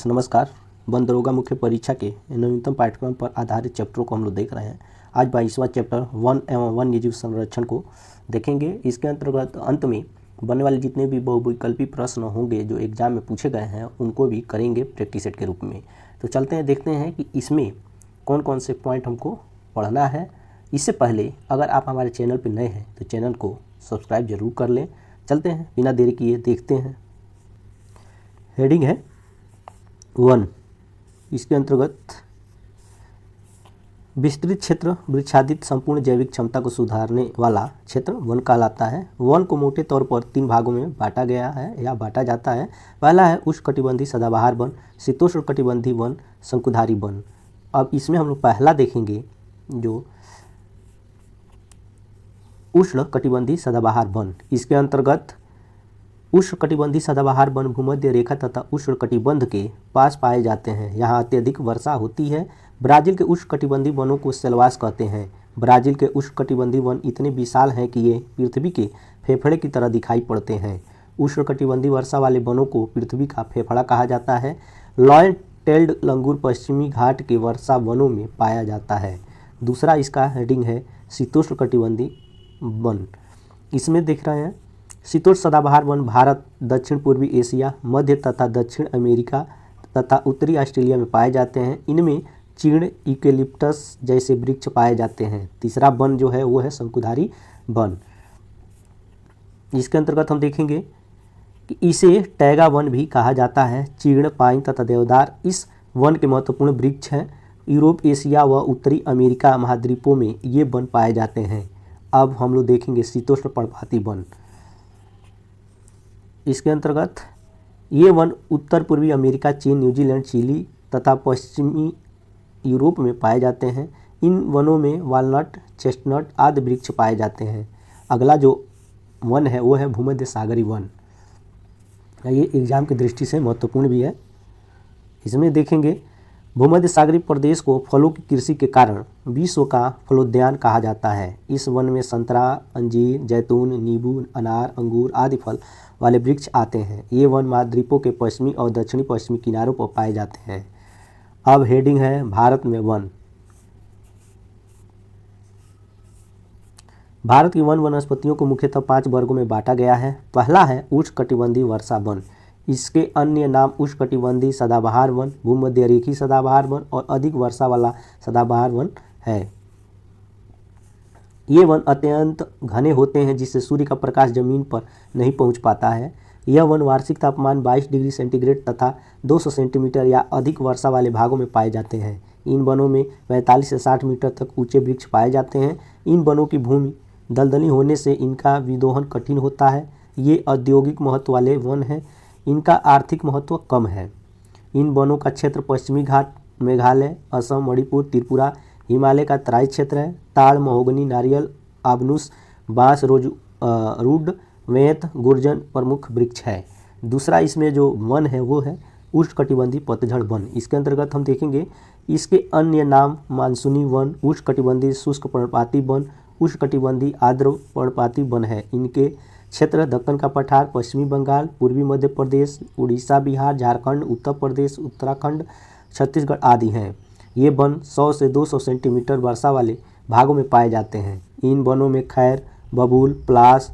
नमस्कार। वन दरोगा मुख्य परीक्षा के नवीनतम पाठ्यक्रम पर आधारित चैप्टरों को हम लोग देख रहे हैं। आज 22वां चैप्टर वन एवं वन्यजीव संरक्षण को देखेंगे। इसके अंतर्गत अंत में बनने वाले जितने भी बहुविकल्पी प्रश्न होंगे जो एग्जाम में पूछे गए हैं उनको भी करेंगे प्रैक्टिस सेट के रूप में। तो चलते हैं, देखते हैं कि इसमें कौन कौन से पॉइंट हमको पढ़ना है। इससे पहले अगर आप हमारे चैनल पर नए हैं तो चैनल को सब्सक्राइब जरूर कर लें। चलते हैं बिना देरी किए, देखते हैं। हेडिंग है वन। इसके अंतर्गत विस्तृत क्षेत्र वृक्षादित संपूर्ण जैविक क्षमता को सुधारने वाला क्षेत्र वन कहलाता है। वन को मोटे तौर पर 3 भागों में बांटा गया है या बांटा जाता है। पहला है उष्णकटिबंधीय सदाबहार वन, शीतोष्णकटिबंधीय वन, शंकुधारी वन। अब इसमें हम लोग पहला देखेंगे जो उष्णकटिबंधीय सदाबहार वन। इसके अंतर्गत उष्णकटिबंधीय सदाबहार वन भूमध्य रेखा तथा उष्णकटिबंध के पास पाए जाते हैं। यहाँ अत्यधिक वर्षा होती है। ब्राज़ील के उष्णकटिबंधीय वनों को सेल्वास कहते हैं। ब्राज़ील के उष्णकटिबंधीय वन इतने विशाल हैं कि ये पृथ्वी के फेफड़े की तरह दिखाई पड़ते हैं। उष्णकटिबंधीय वर्षा वाले वनों को पृथ्वी का फेफड़ा कहा जाता है। लॉयन टेल्ड लंगूर पश्चिमी घाट के वर्षा वनों में पाया जाता है। दूसरा इसका हेडिंग है शीतोष्णकटिबंधीय वन। इसमें देख रहे हैं शीतोष्ण सदाबहार वन भारत, दक्षिण पूर्वी एशिया, मध्य तथा दक्षिण अमेरिका तथा उत्तरी ऑस्ट्रेलिया में पाए जाते हैं। इनमें चीड़, यूकेलिप्टस जैसे वृक्ष पाए जाते हैं। तीसरा वन जो है वो है शंकुधारी वन। इसके अंतर्गत हम देखेंगे कि इसे टैगा वन भी कहा जाता है। चीड़, पाइन तथा देवदार इस वन के महत्वपूर्ण वृक्ष हैं। यूरोप, एशिया व उत्तरी अमेरिका महाद्वीपों में ये वन पाए जाते हैं। अब हम लोग देखेंगे शीतोष्ण पर्णपाती वन। इसके अंतर्गत ये वन उत्तर पूर्वी अमेरिका, चीन, न्यूजीलैंड, चिली तथा पश्चिमी यूरोप में पाए जाते हैं। इन वनों में वालनट, चेस्टनट आदि वृक्ष पाए जाते हैं। अगला जो वन है वो है भूमध्य सागरीय वन। ये एग्जाम की दृष्टि से महत्वपूर्ण भी है। इसमें देखेंगे भूमध्य सागरीय प्रदेश को फलों की कृषि के कारण विश्व का फलोद्यान कहा जाता है। इस वन में संतरा, अंजीर, जैतून, नींबू, अनार, अंगूर आदि फल वाले वृक्ष आते हैं। ये वन महाद्वीपों के पश्चिमी और दक्षिणी पश्चिमी किनारों पर पाए जाते हैं। अब हेडिंग है भारत में वन। भारत की वन वनस्पतियों को मुख्यतः 5 वर्गों में बांटा गया है। पहला है उष्णकटिबंधीय वर्षा वन। इसके अन्य नाम उष्णकटिबंधीय सदाबहार वन, भूमध्य रेखीय सदाबहार वन और अधिक वर्षा वाला सदाबहार वन है। ये वन अत्यंत घने होते हैं जिससे सूर्य का प्रकाश जमीन पर नहीं पहुंच पाता है। यह वन वार्षिक तापमान 22 डिग्री सेंटीग्रेड तथा 200 सेंटीमीटर या अधिक वर्षा वाले भागों में पाए जाते हैं। इन वनों में 45 से 60 मीटर तक ऊंचे वृक्ष पाए जाते हैं। इन वनों की भूमि दलदली होने से इनका विदोहन कठिन होता है। ये औद्योगिक महत्व वाले वन हैं। इनका आर्थिक महत्व कम है। इन वनों का क्षेत्र पश्चिमी घाट, मेघालय, असम, मणिपुर, त्रिपुरा, हिमालय का तराई क्षेत्र है। ताड़, महोगनी, नारियल, आबनूस, बांस, रूड, वेंत, गुर्जन प्रमुख वृक्ष है। दूसरा इसमें जो वन है वो है उष्णकटिबंधीय पतझड़ वन। इसके अंतर्गत हम देखेंगे इसके अन्य नाम मानसूनी वन, उष्णकटिबंधीय शुष्क पर्णपाती वन, उष्णकटिबंधीय आर्द्र पर्णपाती वन है। इनके क्षेत्र दक्कन का पठार, पश्चिमी बंगाल, पूर्वी मध्य प्रदेश, उड़ीसा, बिहार, झारखंड, उत्तर प्रदेश, उत्तराखंड, छत्तीसगढ़ आदि हैं। ये वन 100 से 200 सेंटीमीटर वर्षा वाले भागों में पाए जाते हैं। इन वनों में खैर, बबूल, पलास,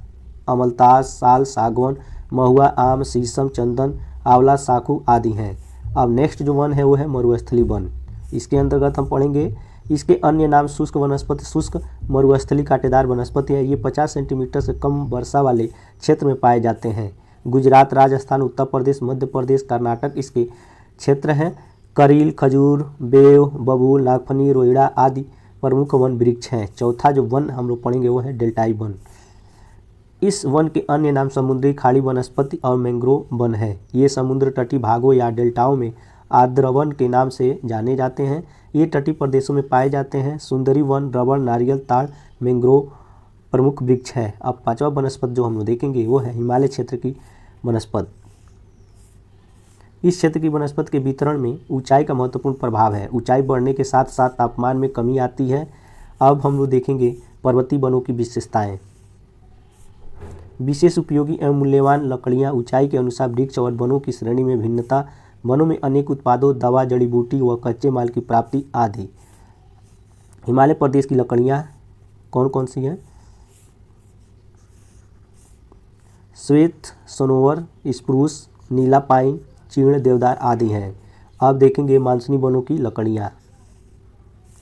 अमलतास, साल, सागवन, महुआ, आम, शीशम, चंदन, आंवला, साखू आदि हैं। अब नेक्स्ट जो वन है वो है मरुस्थलीय वन। इसके अंतर्गत हम पढ़ेंगे इसके अन्य नाम शुष्क वनस्पति, शुष्क मरुस्थलीय कांटेदार वनस्पति है। ये 50 सेंटीमीटर से कम वर्षा वाले क्षेत्र में पाए जाते हैं। गुजरात, राजस्थान, उत्तर प्रदेश, मध्य प्रदेश, कर्नाटक इसके क्षेत्र हैं। करील, खजूर, बेव, बबूल, नागफनी, रोइड़ा आदि प्रमुख वन वृक्ष हैं। चौथा जो वन हम लोग पढ़ेंगे वो है डेल्टाई वन। इस वन के अन्य नाम समुद्री खाड़ी वनस्पति और मैंग्रोव वन है। ये समुद्र तटीय भागों या डेल्टाओं में आर्द्रवन के नाम से जाने जाते हैं। ये तटीय प्रदेशों में पाए जाते हैं। सुंदरी वन, रबड़, नारियल, ताड़, मैंग्रोव प्रमुख वृक्ष है। अब 5वां वनस्पति जो हम लोग देखेंगे वो है हिमालय क्षेत्र की वनस्पति। इस क्षेत्र की वनस्पति के वितरण में ऊंचाई का महत्वपूर्ण प्रभाव है। ऊंचाई बढ़ने के साथ साथ तापमान में कमी आती है। अब हम लोग देखेंगे पर्वतीय वनों की विशेषताएं। विशेष उपयोगी एवं मूल्यवान लकड़ियां ऊंचाई के अनुसार वृक्ष और वनों की श्रेणी में भिन्नता वनों में अनेक उत्पादों, दवा, जड़ी बूटी व कच्चे माल की प्राप्ति आदि। हिमालय प्रदेश की लकड़ियाँ कौन कौन सी हैं? श्वेत, सनोवर, स्प्रूस, नीला पाइन, चीड़, देवदार आदि हैं। अब देखेंगे मानसूनी वनों की लकड़ियाँ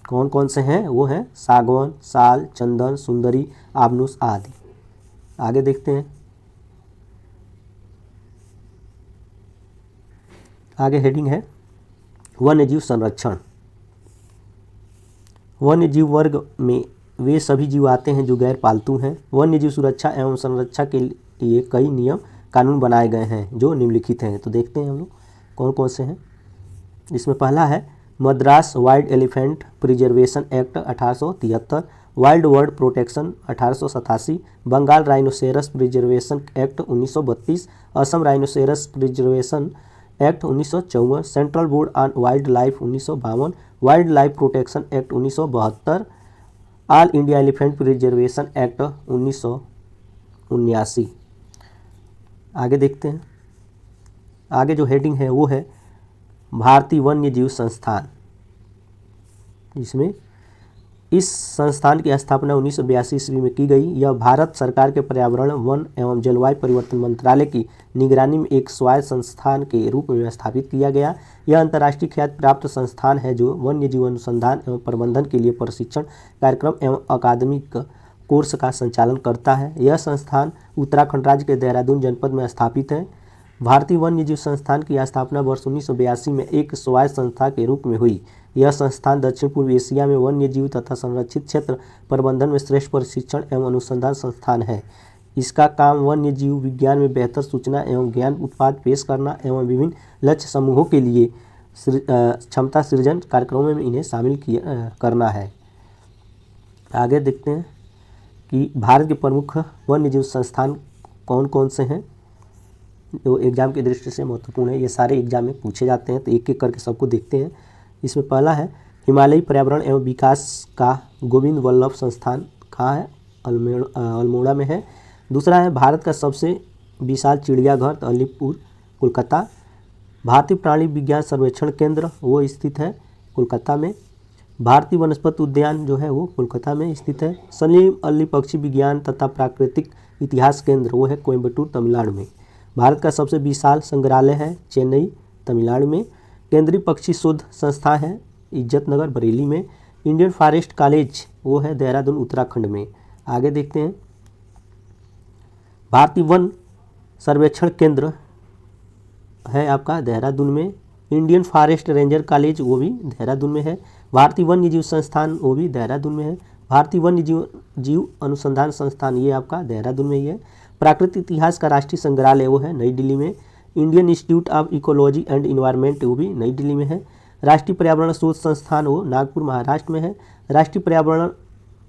कौन कौन से हैं। वो हैं सागौन, साल, चंदन, सुंदरी, आबनूस आदि। आगे देखते हैं। आगे हेडिंग है वन्यजीव संरक्षण। वन्यजीव वर्ग में वे सभी जीव आते हैं जो गैर पालतू हैं। वन्यजीव सुरक्षा एवं संरक्षण के लिए कई नियम कानून बनाए गए हैं जो निम्नलिखित हैं। तो देखते हैं हम लोग कौन कौन से हैं। इसमें पहला है Madras wild elephant preservation act 1873, wild bird protection 1887, Bengal rhinoceros preservation act 1932, Assam rhinoceros preservation act 1954, central board on wildlife 1952, wildlife protection act 1972, all India elephant preservation act 1979। आगे देखते हैं। आगे जो हेडिंग है वो है भारतीय वन्य जीव संस्थान। इसमें इस संस्थान की स्थापना 1982 ईस्वी में की गई। यह भारत सरकार के पर्यावरण, वन एवं जलवायु परिवर्तन मंत्रालय की निगरानी में एक स्वायत्त संस्थान के रूप में स्थापित किया गया। यह अंतर्राष्ट्रीय ख्याति प्राप्त संस्थान है जो वन्य जीव अनुसंधान एवं प्रबंधन के लिए प्रशिक्षण कार्यक्रम एवं अकादमिक कोर्स का संचालन करता है। यह संस्थान उत्तराखंड राज्य के देहरादून जनपद में स्थापित है। भारतीय वन्यजीव संस्थान की स्थापना वर्ष 1982 में एक स्वायत्त संस्था के रूप में हुई। यह संस्थान दक्षिण पूर्व एशिया में वन्यजीव तथा संरक्षित क्षेत्र प्रबंधन में श्रेष्ठ प्रशिक्षण एवं अनुसंधान संस्थान है। इसका काम वन्यजीव विज्ञान में बेहतर सूचना एवं ज्ञान उत्पाद पेश करना एवं विभिन्न लक्ष्य समूहों के लिए क्षमता सृजन कार्यक्रमों में इन्हें शामिल करना है। आगे देखते हैं कि भारत के प्रमुख वन्यजीव संस्थान कौन कौन से हैं जो एग्जाम की दृष्टि से महत्वपूर्ण है। ये सारे एग्जाम में पूछे जाते हैं तो एक एक करके सबको देखते हैं। इसमें पहला है हिमालयी पर्यावरण एवं विकास का गोविंद वल्लभ संस्थान, कहाँ है? अल्मोड़ा में है। दूसरा है भारत का सबसे विशाल चिड़ियाघर अलीपुर, कोलकाता। भारतीय प्राणी विज्ञान सर्वेक्षण केंद्र वो स्थित है कोलकाता में। भारतीय वनस्पति उद्यान जो है वो कोलकाता में स्थित है। सलीम अली पक्षी विज्ञान तथा प्राकृतिक इतिहास केंद्र वो है कोयम्बटूर, तमिलनाडु में। भारत का सबसे विशाल संग्रहालय है चेन्नई, तमिलनाडु में। केंद्रीय पक्षी शोध संस्था है इज्जतनगर, बरेली में। इंडियन फॉरेस्ट कॉलेज वो है देहरादून, उत्तराखंड में। आगे देखते हैं। भारतीय वन सर्वेक्षण केंद्र है आपका देहरादून में। इंडियन फॉरेस्ट रेंजर कॉलेज वो भी देहरादून में है। भारतीय वन्यजीव संस्थान वो भी देहरादून में है। भारतीय वन्यजीव अनुसंधान संस्थान ये आपका देहरादून में ही है। प्राकृतिक इतिहास का राष्ट्रीय संग्रहालय वो है नई दिल्ली में। Indian institute of ecology and environment वो भी नई दिल्ली में है। राष्ट्रीय पर्यावरण शोध संस्थान वो नागपुर, महाराष्ट्र में है। राष्ट्रीय पर्यावरण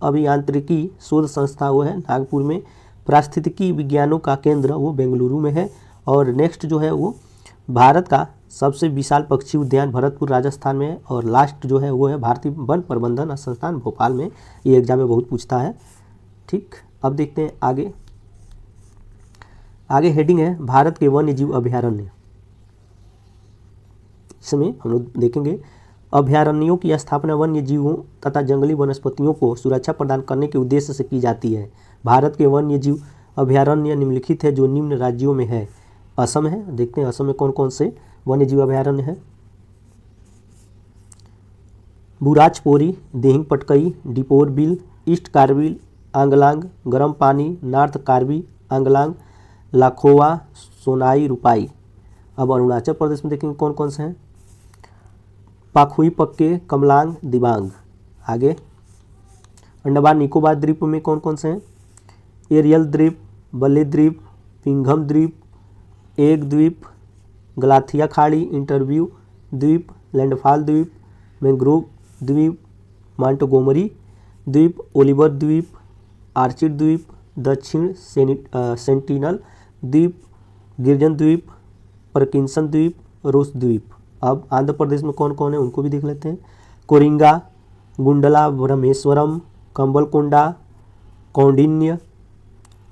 अभियांत्रिकी शोध संस्था वो है नागपुर में। पारिस्थितिकी विज्ञानों का केंद्र वो बेंगलुरु में है। और नेक्स्ट जो है वो भारत का सबसे विशाल पक्षी उद्यान भरतपुर, राजस्थान में है। और लास्ट जो है वो है भारतीय वन प्रबंधन संस्थान भोपाल में। ये एग्जाम में बहुत पूछता है। ठीक, अब देखते हैं आगे। आगे हेडिंग है भारत के वन्यजीव अभयारण्य। इसमें हम लोग देखेंगे अभयारण्यों की स्थापना वन्य जीवों तथा जंगली वनस्पतियों को सुरक्षा प्रदान करने के उद्देश्य से की जाती है। भारत के वन्य जीव अभयारण्य निम्नलिखित है जो निम्न राज्यों में है। असम है, देखते हैं असम में कौन कौन से वन्य जीव अभयारण्य है। Burachapori, Dehing Patkai, Deepor Beel, east Karbi Anglong, Garampani, north Karbi Anglong, Laokhowa, Sonai Rupai. अब अरुणाचल प्रदेश में देखेंगे कौन कौन से हैं। पाखुई पक्के, कमलांग, दिबांग। आगे अंडमान निकोबार द्वीप में कौन कौन से हैं। एरियल द्वीप, बल्ले द्वीप, पिंघम द्वीप, एक द्वीप, गलाथिया खाड़ी, इंटरव्यू द्वीप, लैंडफॉल द्वीप, मैंग्रोव द्वीप, मांटगोमरी द्वीप, ओलिवर द्वीप, आर्चिड द्वीप, दक्षिण सेंटिनल द्वीप, गिरजन द्वीप, परकिंसन द्वीप, रोस द्वीप। अब आंध्र प्रदेश में कौन कौन है उनको भी देख लेते हैं। कोरिंगा, गुंडला, ब्रह्मेश्वरम, कंबलकोंडा, कौंडिन्य,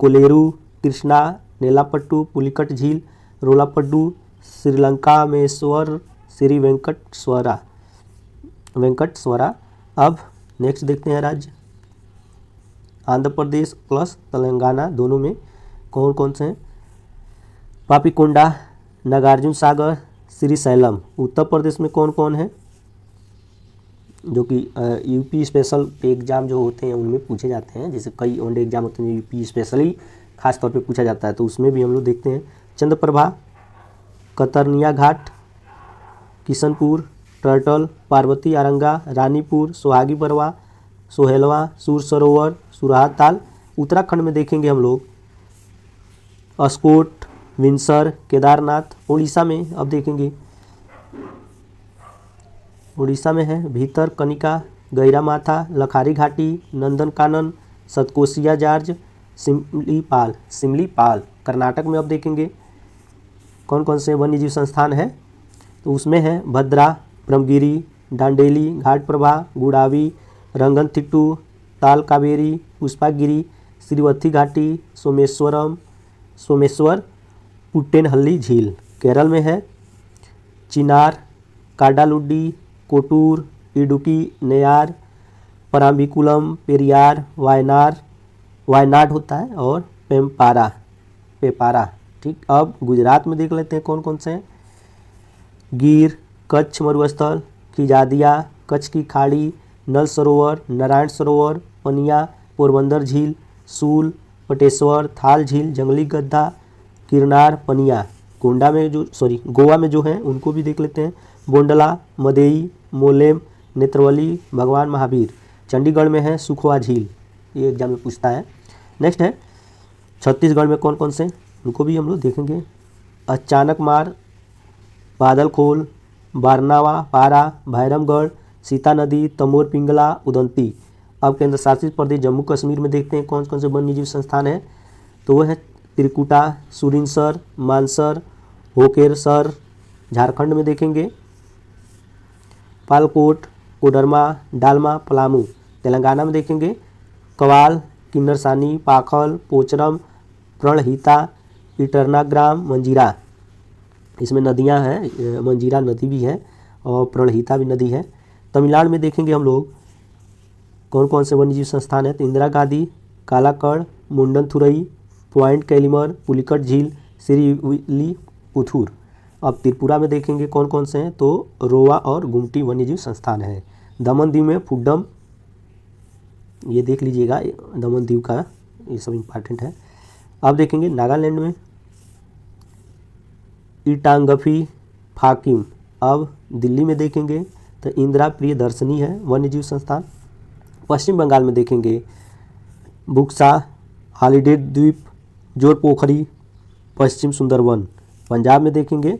कोलेरू, कृष्णा, नेलापट्टू, पुलिकट झील, रोलापड्डू, श्रीलंका में श्री वेंकटेश्वरा। अब नेक्स्ट देखते हैं राज्य, आंध्र प्रदेश प्लस तेलंगाना दोनों में कौन कौन से हैं। पापीकोंडा, नागार्जुन सागर, श्रीशैलम। उत्तर प्रदेश में कौन कौन है, जो कि यूपी स्पेशल एग्ज़ाम जो होते हैं उनमें पूछे जाते हैं, जैसे कई वनडे एग्जाम होते हैं यूपी स्पेशली खास तौर पे पूछा जाता है, तो उसमें भी हम लोग देखते हैं। चंद्रप्रभा, कतरनिया घाट, किशनपुर, टर्टल, पार्वती आरंगा, रानीपुर, सोहागी परवा, सोहेलवा, सूर सरोवर, सुराहा ताल। उत्तराखंड में देखेंगे हम लोग अस्कोट, विंसर, केदारनाथ। उड़ीसा में अब देखेंगे, उड़ीसा में है भीतर कनिका, गैरा माथा, लखारी घाटी, नंदनकानन, सतकोसिया जार्ज, सिमलीपाल। कर्नाटक में अब देखेंगे कौन कौन से वन्यजीव संस्थान है, तो उसमें है भद्रा, ब्रह्मगिरी, डांडेली, घाटप्रभा, गुड़ावी, रंगनथिट्टू, ताल कावेरी, पुष्पागिरी, श्रीवत्थी घाटी, सोमेश्वर, पुट्टेनहल्ली झील। केरल में है चिनार, काडालुड्डी, कोटूर, इडुकी, नेयार, पराम्बिकुलम, पेरियार, वायनाड होता है, और पेपारा। ठीक, अब गुजरात में देख लेते हैं कौन कौन से हैं। गिर, कच्छ मरुस्थल, खिजादिया, कच्छ की खाड़ी, नल सरोवर, नारायण सरोवर, पनिया, पोरबंदर झील, सूल, पटेश्वर, थाल झील, जंगली गद्दा, किरनार, पनिया। गोवा में जो हैं उनको भी देख लेते हैं। बोंडला, मदेई, मोलेम, नेत्रवली, भगवान महावीर। चंडीगढ़ में है सुखवा झील, ये एग्जाम में पूछता है। नेक्स्ट है छत्तीसगढ़ में कौन कौन से, उनको भी हम लोग देखेंगे। अचानक मार, बादल खोल, बारनावा, पारा, भैरमगढ़, सीता नदी, तमोर पिंगला, उदंती। अब केंद्र शासित प्रदेश जम्मू कश्मीर में देखते हैं कौन कौन से वन्यजीव संस्थान है, तो वो है त्रिकुटा, सुरिनसर, मानसर, होकेरसर। झारखंड में देखेंगे पालकोट, कोडरमा, डालमा, पलामू। तेलंगाना में देखेंगे कवाल, किन्नरसानी, पाखल, पोचरम, प्रणहिता, इटरनाग्राम, मंजीरा। इसमें नदियां हैं, मंजीरा नदी भी है और प्रणहिता भी नदी है। तमिलनाडु में देखेंगे हम लोग कौन कौन से वन्यजीव संस्थान है, तो इंदिरा गांधी, कालाकड़, मुंडनथुरई, पॉइंट कैलिमर, पुलिकट झील, श्रीविल्लीपुथुर। अब त्रिपुरा में देखेंगे कौन कौन से हैं, तो रोवा और गुमटी वन्यजीव संस्थान है। दमन दीव में फुड्डम, ये देख लीजिएगा दमन दीव का, ये सब इम्पॉर्टेंट है। अब देखेंगे नागालैंड में ईटांगफी फाकिम। अब दिल्ली में देखेंगे तो इंदिरा प्रियदर्शनी है वन्यजीव संस्थान। पश्चिम बंगाल में देखेंगे बुक्सा, हॉलीडे द्वीप, जोरपोखरी, पश्चिम सुंदरवन। पंजाब में देखेंगे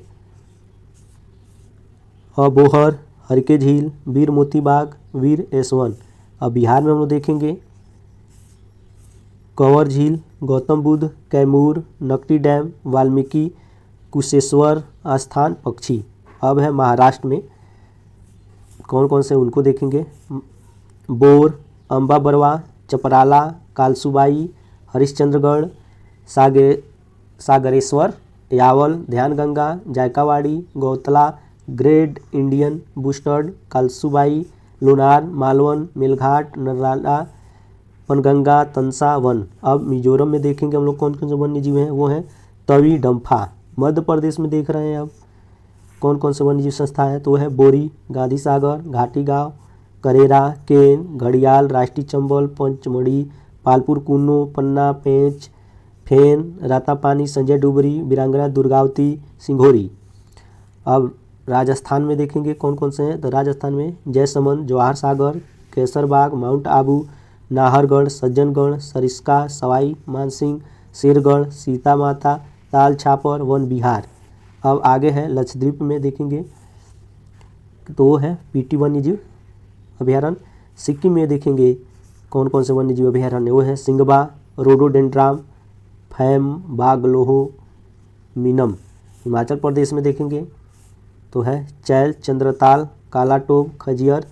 अबोहर, हरके झील, वीर मोती बाग, वीर एसवन। अब बिहार में हम लोग देखेंगे कंवर झील, गौतम बुद्ध, कैमूर, नकटी डैम, वाल्मीकि, कुशेश्वर स्थान पक्षी। अब है महाराष्ट्र में कौन कौन से, उनको देखेंगे Bor, Amba Barwa, Chaprala, Kalsubai, Harishchandragad, Sagareshwar, Yawal, Dnyanganga, Jayakwadi, Gautala, great Indian bustard, Kalsubai, Lonar, Malvan, Melghat, Narnala, Painganga, Tansa वन। अब मिजोरम में देखेंगे हम लोग कौन कौन से वन्यजीव हैं, वो हैं तवी डम्फा। मध्य प्रदेश में देख रहे हैं अब कौन कौन से वन्यजीव संस्था है, तो वो है बोरी, गांधी सागर, घाटी गाँव, करेरा, केन, घड़ियाल, राष्ट्रीय चंबल, पंचमढ़ी, पालपुर कुन्नू, पन्ना, पेंच, फेन, रातापानी, संजय डुबरी, वीरांगना दुर्गावती, सिंघोरी। अब राजस्थान में देखेंगे कौन कौन से हैं, तो राजस्थान में जयसमंद, जवाहर सागर, केसरबाग, माउंट आबू, नाहरगढ़, सज्जनगढ़, सरिस्का, सवाई मानसिंह, शेरगढ़, सीता माता, ताल छापर, वन विहार। अब आगे है लक्षद्वीप में देखेंगे तो वो है पीटी वन्यजीव अभयारण्य। सिक्किम में देखेंगे कौन कौन से वन्यजीव अभयारण्य, वो है सिंगबा, रोडोडेंड्राम, फैम, बागलोहो, मीनम। हिमाचल प्रदेश में देखेंगे तो है चैल, चंद्रताल, कालाटोप, खजियर,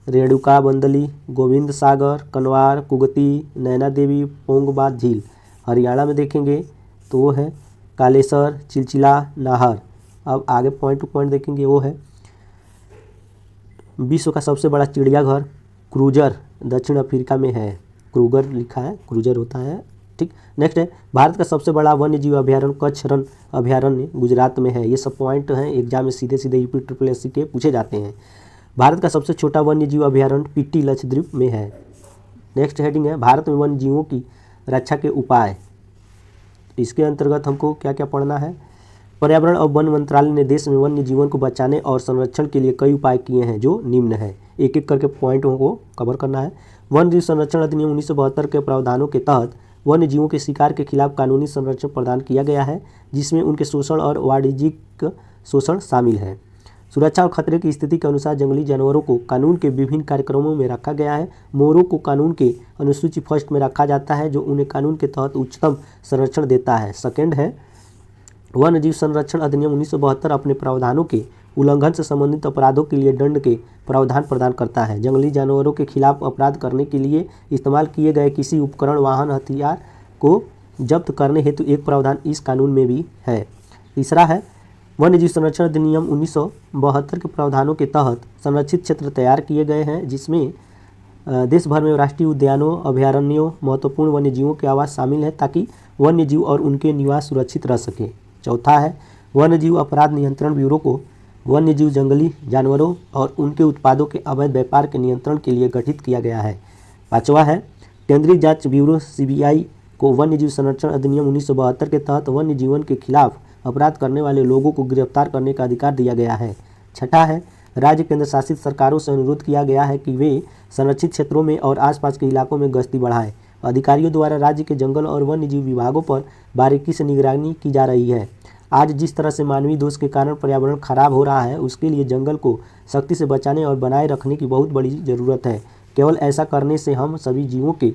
रेणुका बंदली, गोविंद सागर, कनवार, कुगती, नैना देवी, पोंगबाद झील। हरियाणा में देखेंगे तो वो है कालेसर, चिलचिला, नाहर। अब आगे पॉइंट टू पॉइंट देखेंगे, वो है विश्व का सबसे बड़ा चिड़ियाघर क्रूजर दक्षिण अफ्रीका में है। क्रूगर लिखा है, क्रूजर होता है, ठीक। नेक्स्ट है भारत का सबसे बड़ा वन्य जीव अभ्यारण्य कच्छ रण अभ्यारण्य गुजरात में है। ये सब पॉइंट हैं एग्जाम में सीधे सीधे यूपी ट्रिपल एससी के पूछे जाते हैं। भारत का सबसे छोटा वन्य जीव अभ्यारण्य पीटी लक्षद्वीप में है। नेक्स्ट हेडिंग है भारत में वन्य जीवों की रक्षा के उपाय। इसके अंतर्गत हमको क्या क्या पढ़ना है। पर्यावरण और वन मंत्रालय ने देश में वन्य जीवन को बचाने और संरक्षण के लिए कई उपाय किए हैं जो निम्न है। एक एक करके पॉइंटों को कवर करना है। वन्य जीव संरक्षण अधिनियम 1972 के प्रावधानों के तहत वन्य जीवों के शिकार के खिलाफ कानूनी संरक्षण प्रदान किया गया है, जिसमें उनके शोषण और वाणिज्यिक शोषण शामिल है। सुरक्षा और खतरे की स्थिति के अनुसार जंगली जानवरों को कानून के विभिन्न कार्यक्रमों में रखा गया है। मोरों को कानून के अनुसूची फर्स्ट में रखा जाता है, जो उन्हें कानून के तहत उच्चतम संरक्षण देता है। सेकंड है वन्य जीव संरक्षण अधिनियम 1972 अपने प्रावधानों के उल्लंघन से संबंधित अपराधों के लिए दंड के प्रावधान प्रदान करता है। जंगली जानवरों के खिलाफ अपराध करने के लिए इस्तेमाल किए गए किसी उपकरण, वाहन, हथियार को जब्त करने हेतु एक प्रावधान इस कानून में भी है। तीसरा है वन्य जीव संरक्षण अधिनियम 1972 के प्रावधानों के तहत संरक्षित क्षेत्र तैयार किए गए हैं, जिसमें देश भर में राष्ट्रीय उद्यानों, अभयारण्यों, महत्वपूर्ण वन्य जीवों के आवास शामिल है ताकि वन्य जीव और उनके निवास सुरक्षित रह सके। चौथा है वन्य जीव अपराध नियंत्रण ब्यूरो को वन्य जीव, जंगली जानवरों और उनके उत्पादों के अवैध व्यापार के नियंत्रण के लिए गठित किया गया है। पाँचवा है केंद्रीय जांच ब्यूरो सीबीआई को वन्य जीव संरक्षण अधिनियम 1972 के तहत वन्य जीवन के खिलाफ अपराध करने वाले लोगों को गिरफ्तार करने का अधिकार दिया गया है। छठा है राज्य केंद्र शासित सरकारों से अनुरोध किया गया है कि वे संरक्षित क्षेत्रों में और आसपास के इलाकों में गश्ती बढ़ाएं। अधिकारियों द्वारा राज्य के जंगल और वन्य जीव विभागों पर बारीकी से निगरानी की जा रही है। आज जिस तरह से मानवीय दोष के कारण पर्यावरण खराब हो रहा है, उसके लिए जंगल को सख्ती से बचाने और बनाए रखने की बहुत बड़ी ज़रूरत है। केवल ऐसा करने से हम सभी जीवों के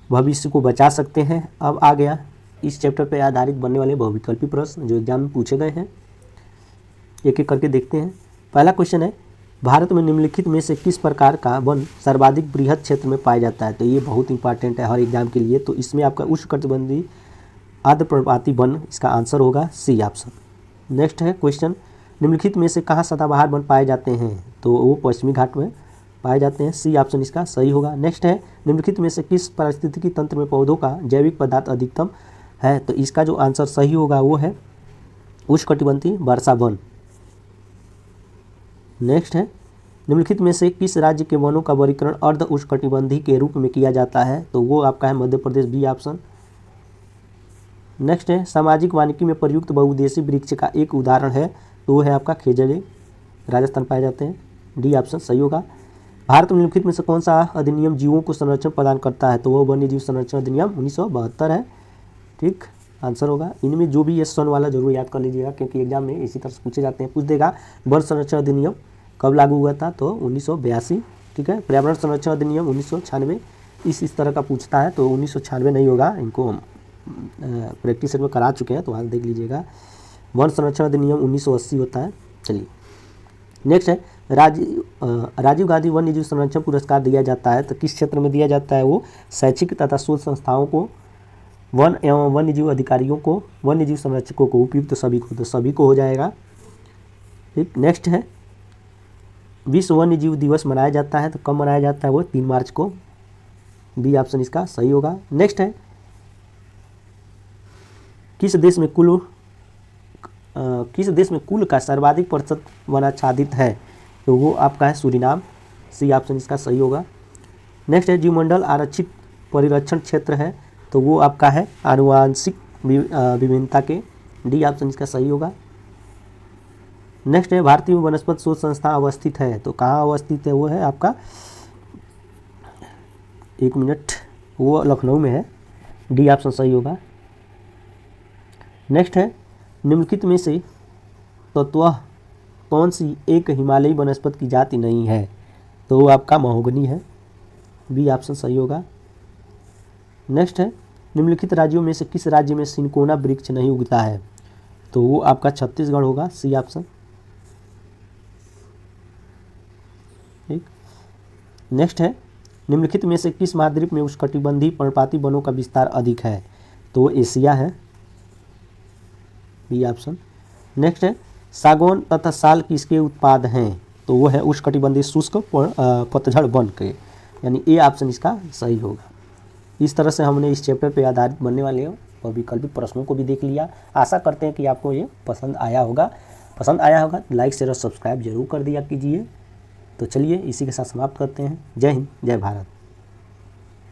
भविष्य को बचा सकते हैं। अब आ गया इस चैप्टर पर आधारित बनने वाले बहुविकल्पी प्रश्न जो एग्जाम में पूछे गए हैं। एक एक करके देखते हैं। पहला क्वेश्चन है भारत में निम्नलिखित में से किस प्रकार का वन सर्वाधिक बृहद क्षेत्र में पाया जाता है। तो ये बहुत इंपॉर्टेंट है हर एग्जाम के लिए। तो इसमें आपका उष्णकटिबंधीय आर्द्रपर्वतीय वन इसका आंसर होगा सी ऑप्शन। नेक्स्ट है क्वेश्चन निम्नलिखित में से कहाँ सदाबहार वन पाए जाते हैं। तो वो पश्चिमी घाट में पाए जाते हैं, सी ऑप्शन इसका सही होगा। नेक्स्ट है निम्नलिखित में से किस पारिस्थितिकी तंत्र में पौधों का जैविक पदार्थ अधिकतम है। तो इसका जो आंसर सही होगा वो है उष्णकटिबंधीय वर्षा वन। नेक्स्ट है निम्नलिखित में से किस राज्य के वनों का वर्गीकरण अर्ध उष्णकटिबंधीय के रूप में किया जाता है। तो वो आपका है Madhya Pradesh, B option. Next है सामाजिक वानिकी में प्रयुक्त बहुउद्देशीय वृक्ष का एक उदाहरण है। तो वो है आपका खेजड़े, राजस्थान पाए जाते हैं, डी ऑप्शन सही होगा। भारत में निम्नलिखित में से कौन सा अधिनियम जीवों को संरक्षण प्रदान करता है। तो वो वन्य जीव संरक्षण अधिनियम 1972 है, ठीक आंसर होगा। इनमें जो भी ये सन वाला जरूर याद कर लीजिएगा क्योंकि एग्जाम में इसी तरह से पूछे जाते हैं। पूछ देगा वन संरक्षण अधिनियम कब लागू हुआ था। तो 1982, ठीक है। पर्यावरण संरक्षण अधिनियम 1996 इस तरह का पूछता है। तो 1996 नहीं होगा, इनको हम प्रैक्टिस सेट में करा चुके हैं, तो वहाँ देख लीजिएगा। वन संरक्षण अधिनियम 1980 होता है। चलिए नेक्स्ट है राजीव गांधी वन्य जीव संरक्षण पुरस्कार दिया जाता है। तो किस क्षेत्र में दिया जाता है। वो शैक्षिक तथा शोध संस्थाओं को, वन एवं वन्य जीव अधिकारियों को, वन्य जीव संरक्षकों को, उपयुक्त तो सभी को, तो सभी को हो जाएगा, ठीक। नेक्स्ट है विश्व वन्य जीव दिवस मनाया जाता है। तो कब मनाया जाता है। वो 3 मार्च को, बी ऑप्शन इसका सही होगा। नेक्स्ट है किस देश में कुल का सर्वाधिक प्रतिशत वनाच्छादित है। तो वो आपका है सूरीनाम, सी ऑप्शन इसका सही होगा। नेक्स्ट है जीवमंडल आरक्षित परिरक्षण क्षेत्र है। तो वो आपका है आनुवांशिक विभिन्नता के, डी ऑप्शन इसका सही होगा। नेक्स्ट है भारतीय वनस्पति शोध संस्थान अवस्थित है। तो कहाँ अवस्थित है। वो है आपका, एक मिनट, वो लखनऊ में है, डी ऑप्शन सही होगा। नेक्स्ट है निम्नलिखित में से तत्वतः कौन सी एक हिमालयी वनस्पति की जाति नहीं है। तो वो आपका महोगनी है, बी ऑप्शन सही होगा। नेक्स्ट है निम्नलिखित राज्यों में से किस राज्य में सिनकोना वृक्ष नहीं उगता है। तो वो आपका छत्तीसगढ़ होगा, सी ऑप्शन, ठीक। नेक्स्ट है निम्नलिखित में से किस महाद्वीप में उष्णकटिबंधीय पर्णपाती वनों का विस्तार अधिक है। तो वो एशिया है, बी ऑप्शन। नेक्स्ट है सागौन तथा साल किसके उत्पाद हैं? तो वो है उष्णकटिबंधीय शुष्क पतझड़ वन के, यानी ए ऑप्शन इसका सही होगा। इस तरह से हमने इस चैप्टर पे आधारित बनने वाले और वैकल्पिक प्रश्नों को भी देख लिया। आशा करते हैं कि आपको ये पसंद आया होगा लाइक शेयर और सब्सक्राइब जरूर कर दिया कीजिए। तो चलिए इसी के साथ समाप्त करते हैं। जय हिंद, जय भारत।